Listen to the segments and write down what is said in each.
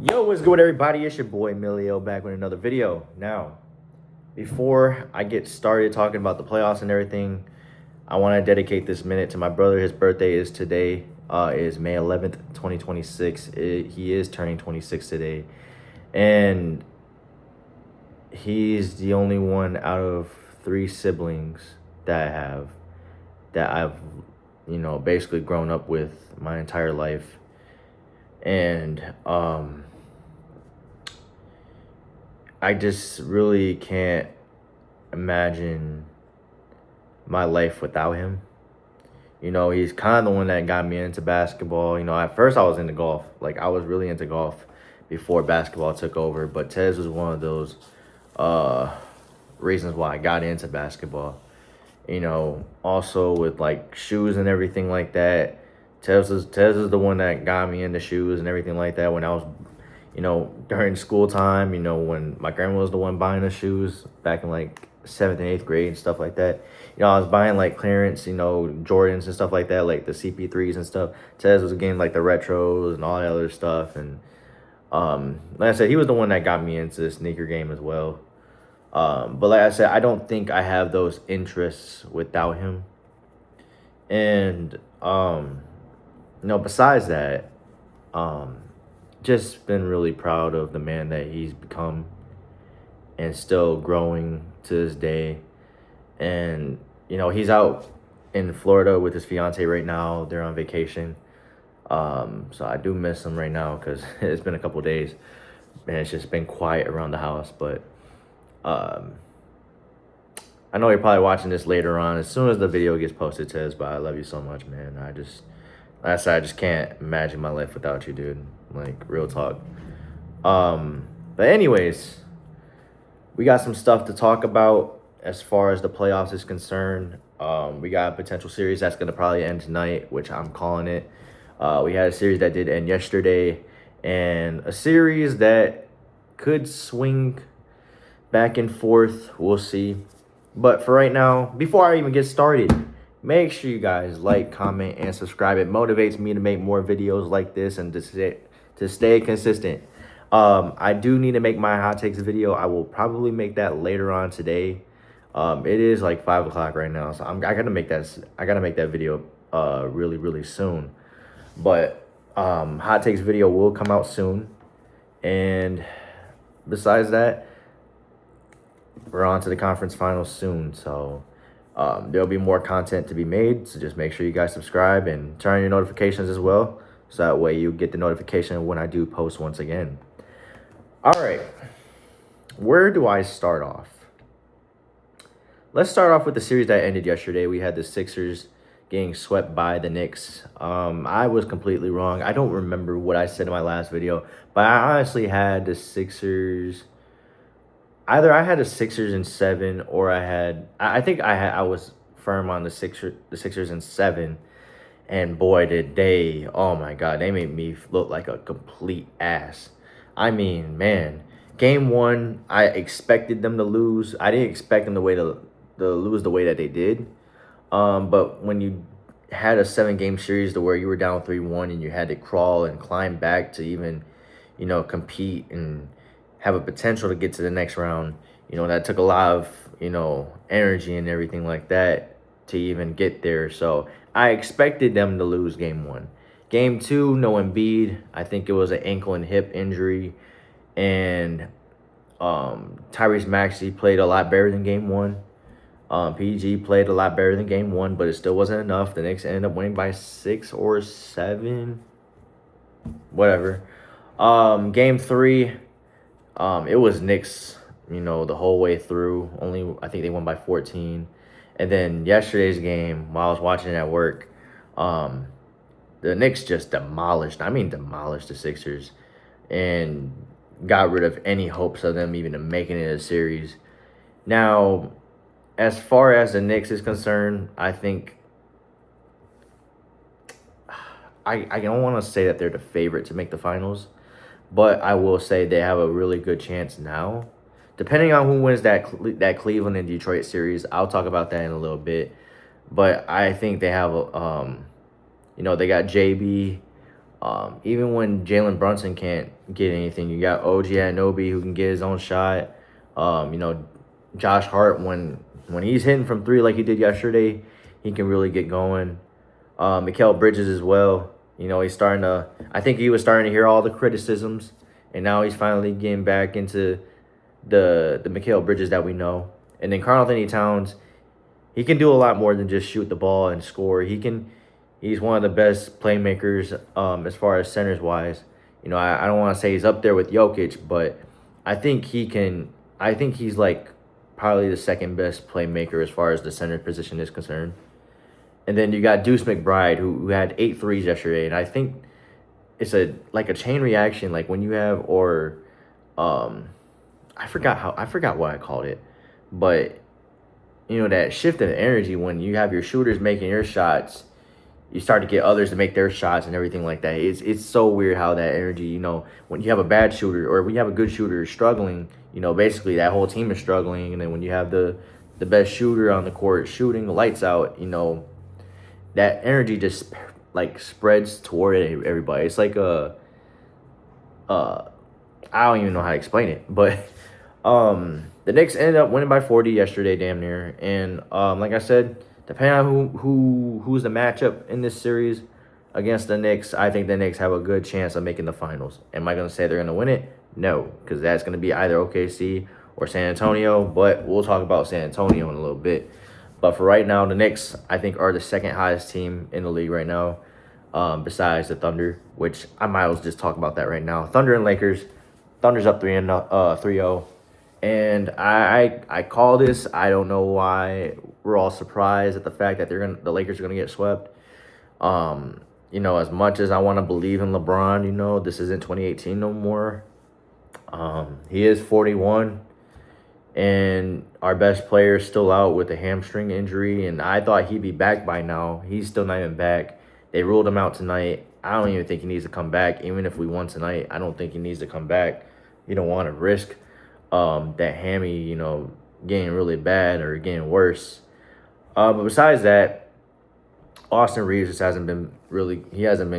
Yo, what's good, everybody? It's your boy Emilio back with another video. Now, before I get started talking about the playoffs and everything, I want to dedicate this minute to my brother. His birthday is today, is May 11th, 2026. He is turning 26 today, and he's the only one out of three siblings that I've basically grown up with my entire life, and I just really can't imagine my life without him. He's kind of the one that got me into basketball. At first I was into golf. Like, I was really into golf before basketball took over. But Tez was one of those uh, reasons why I got into basketball. Also with like shoes and everything like that. Tez is the one that got me into shoes and everything like that when I was during school time, when my grandma was the one buying the shoes back in like seventh and eighth grade and stuff like that. I was buying like clearance, Jordans and stuff like that, like the CP3s and stuff. Tez was getting like the retros and all that other stuff. And like I said, he was the one that got me into the sneaker game as well. But like I said, I don't think I have those interests without him. And besides that, um, just been really proud of the man that he's become and still growing to this day. And he's out in Florida with his fiance right now. They're on vacation. So I do miss him right now because it's been a couple days and it's just been quiet around the house. But um, I know you're probably watching this later on as soon as the video gets posted, Tez. But I love you so much, man. Like I said, I just can't imagine my life without you, dude. Like, real talk. But anyways, we got some stuff to talk about as far as the playoffs is concerned. We got a potential series that's gonna probably end tonight, which I'm calling it. We had a series that did end yesterday, and a series that could swing back and forth. We'll see. But for right now, before I even get started, make sure you guys like, comment, and subscribe. It motivates me to make more videos like this and to stay consistent. I do need to make my hot takes video. I will probably make that later on today. It is like 5 o'clock right now, so I gotta make that. I gotta make that video really soon. But hot takes video will come out soon. And besides that, we're on to the conference finals soon. So there'll be more content to be made. So just make sure you guys subscribe and turn on your notifications as well. So that way you get the notification when I do post once again. All right. Where do I start off? Let's start off with the series that ended yesterday. We had the Sixers getting swept by the Knicks. I was completely wrong. I don't remember what I said in my last video, but I honestly had the Sixers. Either I had the Sixers in 7, or I was firm on the Sixers in 7. And boy, did they! Oh my God, they made me look like a complete ass. I mean, man, game 1, I expected them to lose. I didn't expect them to lose the way that they did. But when you had a 7-game series to where you were down 3-1 and you had to crawl and climb back to even, compete and have a potential to get to the next round, that took a lot of, energy and everything like that to even get there. So I expected them to lose game 1. Game 2, no Embiid. I think it was an ankle and hip injury. And Tyrese Maxey played a lot better than game 1. PG played a lot better than game 1, but it still wasn't enough. The Knicks ended up winning by 6 or 7. Whatever. Game 3, it was Knicks, the whole way through. I think they won by 14. And then yesterday's game, while I was watching it at work, the Knicks just demolished the Sixers and got rid of any hopes of them even making it a series. Now, as far as the Knicks is concerned, I think I don't want to say that they're the favorite to make the finals, but I will say they have a really good chance now. Depending on who wins that Cleveland and Detroit series, I'll talk about that in a little bit. But I think they have, they got JB, Even when Jalen Brunson can't get anything, you got OG Anunoby who can get his own shot. You know, Josh Hart when he's hitting from three like he did yesterday, he can really get going. Mikal Bridges as well. You know, he's starting to. I think he was starting to hear all the criticisms, and now he's finally getting back into the Mikal Bridges that we know. And then Karl Anthony Towns, he can do a lot more than just shoot the ball and score. He's one of the best playmakers as far as centers wise. You know, I don't want to say he's up there with Jokic, but I think he can. I think he's like probably the second best playmaker as far as the center position is concerned. And then you got Deuce McBride who had 8 threes yesterday, and I think it's a chain reaction. Like when you have um, I forgot what I called it, but you know that shift of energy when you have your shooters making your shots, you start to get others to make their shots and everything like that. It's so weird how that energy, you know, when you have a bad shooter or when you have a good shooter struggling, you know, basically that whole team is struggling. And then when you have the best shooter on the court shooting the lights out, you know, that energy just like spreads toward everybody. It's like I don't even know how to explain it, but the Knicks ended up winning by 40 yesterday, damn near. And like I said, depending on who's the matchup in this series against the Knicks, I think the Knicks have a good chance of making the finals. Am I going to say they're going to win it? No, because that's going to be either OKC or San Antonio. But we'll talk about San Antonio in a little bit. But for right now, the Knicks, I think, are the second highest team in the league right now, besides the Thunder, which I might as well just talk about that right now. Thunder and Lakers. Thunder's up 3-0. And I call this. I don't know why we're all surprised at the fact that the Lakers are gonna get swept. You know, as much as I want to believe in LeBron, you know, this isn't 2018 no more. He is 41, and our best player is still out with a hamstring injury, and I thought he'd be back by now. He's still not even back. They ruled him out tonight. I don't even think he needs to come back. Even if we won tonight, I don't think he needs to come back. You don't want to risk that hammy, you know, getting really bad or getting worse. But besides that, Austin Reeves just hasn't been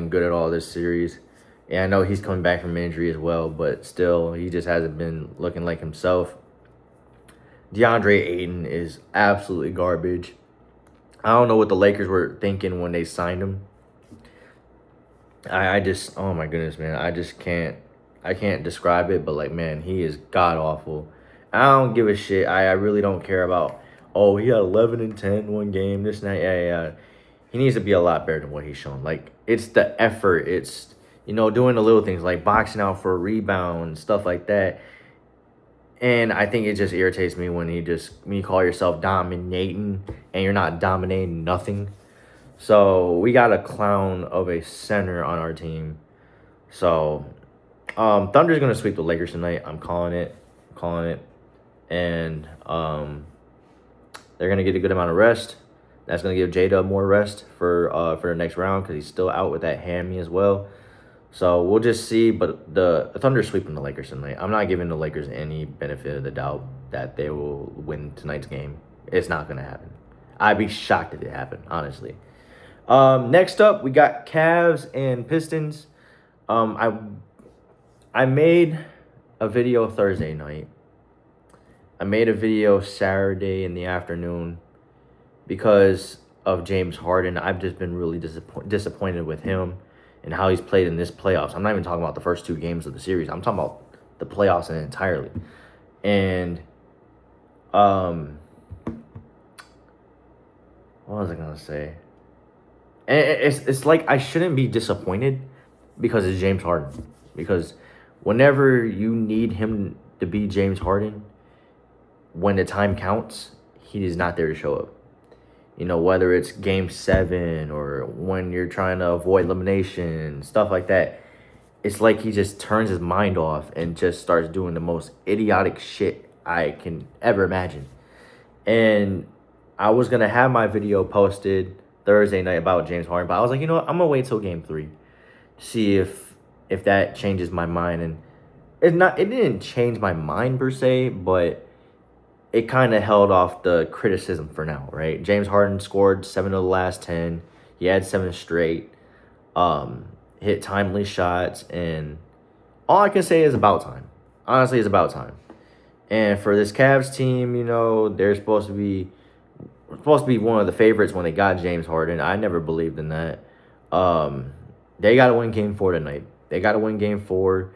good at all this series. And I know he's coming back from injury as well, but still, he just hasn't been looking like himself. DeAndre Ayton is absolutely garbage. I don't know what the Lakers were thinking when they signed him. I just, oh my goodness, man. I can't describe it, but like, man, he is god awful. I don't give a shit. I really don't care about, oh, he had 11 and 10 one game, this night. Yeah. He needs to be a lot better than what he's shown. Like, it's the effort. It's, you know, doing the little things like boxing out for a rebound, stuff like that. And I think it just irritates me when you call yourself dominating and you're not dominating nothing. So we got a clown of a center on our team. So Thunder's gonna sweep the Lakers tonight. I'm calling it. And they're gonna get a good amount of rest. That's gonna give J-Dub more rest for the next round because he's still out with that hammy as well. So we'll just see. But the Thunder sweeping the Lakers tonight. I'm not giving the Lakers any benefit of the doubt that they will win tonight's game. It's not gonna happen. I'd be shocked if it happened, honestly. Next up, we got Cavs and Pistons. I made a video Thursday night. I made a video Saturday in the afternoon because of James Harden. I've just been really disappointed with him and how he's played in this playoffs. I'm not even talking about the first 2 games of the series. I'm talking about the playoffs entirely. And what was I gonna say? And it's like I shouldn't be disappointed because it's James Harden. Because whenever you need him to be James Harden, when the time counts, he is not there to show up. You know, whether it's game 7 or when you're trying to avoid elimination, stuff like that. It's like he just turns his mind off and just starts doing the most idiotic shit I can ever imagine. And I was going to have my video posted Thursday night about James Harden, but I was like, you know what? I'm going to wait till game 3 to see if that changes my mind. And it didn't change my mind per se, but it kind of held off the criticism for now, right? James Harden scored 7 of the last 10. He had 7 straight. hit timely shots, and all I can say is about time. Honestly, it's about time. And for this Cavs team, you know, they're supposed to be one of the favorites when they got James Harden. I never believed in that. Um, they got to win Game 4 tonight. They got to win Game 4.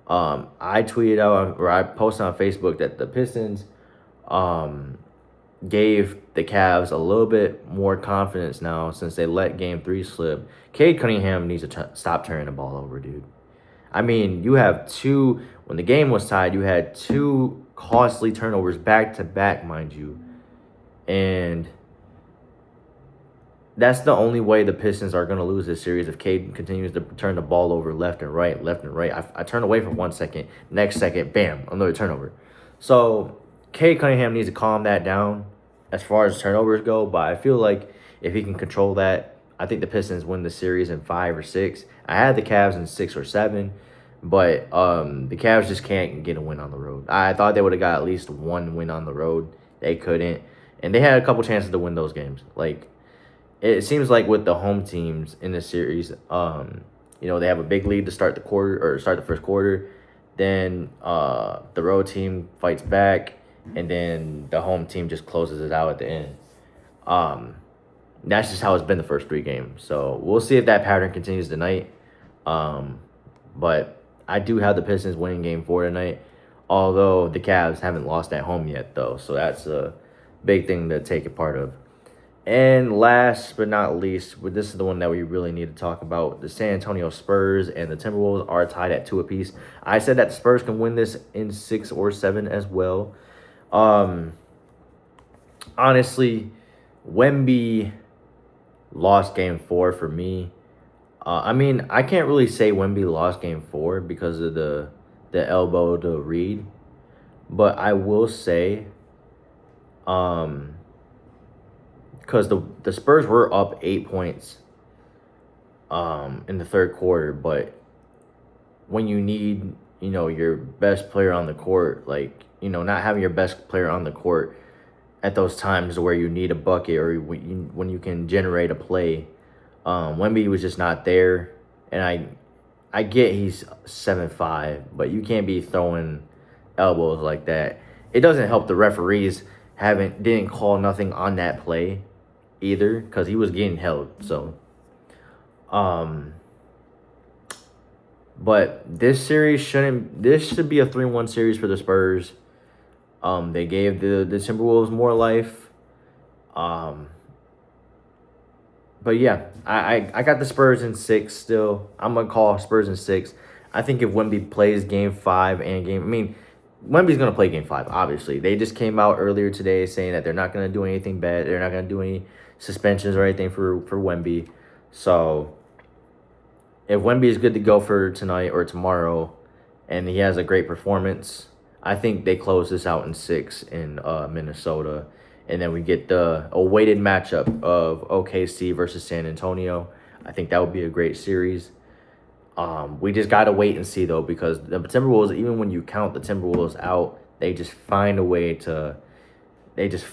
I tweeted out, or I posted on Facebook that the Pistons gave the Cavs a little bit more confidence now since they let Game 3 slip. Cade Cunningham needs to stop turning the ball over, dude. I mean, you have two, when the game was tied, you had two costly turnovers back to back, mind you. And that's the only way the Pistons are going to lose this series if Cade continues to turn the ball over left and right, left and right. I turn away for 1 second. Next second, bam, another turnover. So Cade Cunningham needs to calm that down as far as turnovers go. But I feel like if he can control that, I think the Pistons win the series in 5 or 6. I had the Cavs in 6 or 7. But the Cavs just can't get a win on the road. I thought they would have got at least one win on the road. They couldn't. And they had a couple chances to win those games. Like, it seems like with the home teams in this series, you know, they have a big lead to start the quarter or start the first quarter. Then the road team fights back, and then the home team just closes it out at the end. That's just how it's been the first 3 games. So we'll see if that pattern continues tonight. But I do have the Pistons winning Game 4 tonight, although the Cavs haven't lost at home yet, though. So that's a big thing to take a part of. And last but not least, this is the one that we really need to talk about. The San Antonio Spurs and the Timberwolves are tied at 2 apiece. I said that the Spurs can win this in 6 or 7 as well. Honestly, Wemby lost Game 4 for me. I mean, I can't really say Wemby lost Game 4 because of the elbow to Reed. But I will say, because the Spurs were up 8 points in the third quarter, but when you need, you know, your best player on the court, like, you know, not having your best player on the court at those times where you need a bucket or when you can generate a play, Wemby was just not there. And I get he's 7'5", but you can't be throwing elbows like that. It doesn't help the referees didn't call nothing on that play either because he was getting held. So, but this series should be a 3-1 series for the Spurs. They gave the Timberwolves more life. But yeah, I got the Spurs in 6 still. I'm going to call Spurs in 6. I think if Wemby plays Game 5 Wemby's going to play Game 5, obviously. They just came out earlier today saying that they're not going to do anything bad. They're not going to do any suspensions or anything for Wemby. So if Wemby is good to go for tonight or tomorrow and he has a great performance, I think they close this out in 6 in Minnesota. And then we get a weighted matchup of OKC versus San Antonio. I think that would be a great series. We just got to wait and see, though, because the Timberwolves, even when you count the Timberwolves out, they just find a way to just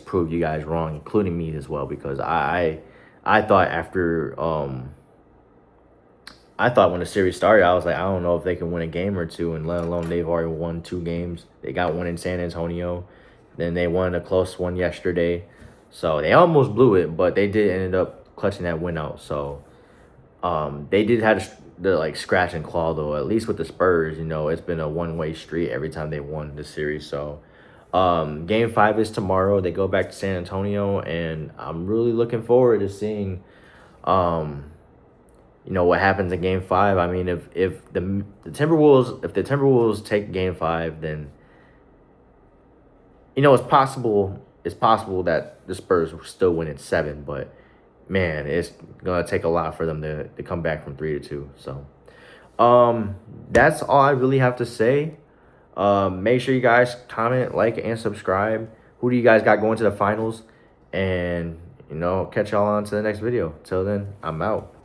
prove you guys wrong, including me as well, because I thought when the series started, I was like, I don't know if they can win a game or 2, and let alone they've already won 2 games. They got one in San Antonio. Then they won a close one yesterday. So they almost blew it, but they did end up clutching that win out. So they did have the scratch and claw, though. At least with the Spurs, you know, it's been a one-way street every time they won the series. So Game 5 is tomorrow. They go back to San Antonio, and I'm really looking forward to seeing you know, what happens in Game 5. I mean, if the Timberwolves take Game 5, then, you know, it's possible that the Spurs will still win in 7, but man, it's gonna take a lot for them to come back from 3-2. So that's all I really have to say. Make sure you guys comment, like, and subscribe. Who do you guys got going to the finals? And, you know, catch y'all on to the next video. Till then, I'm out.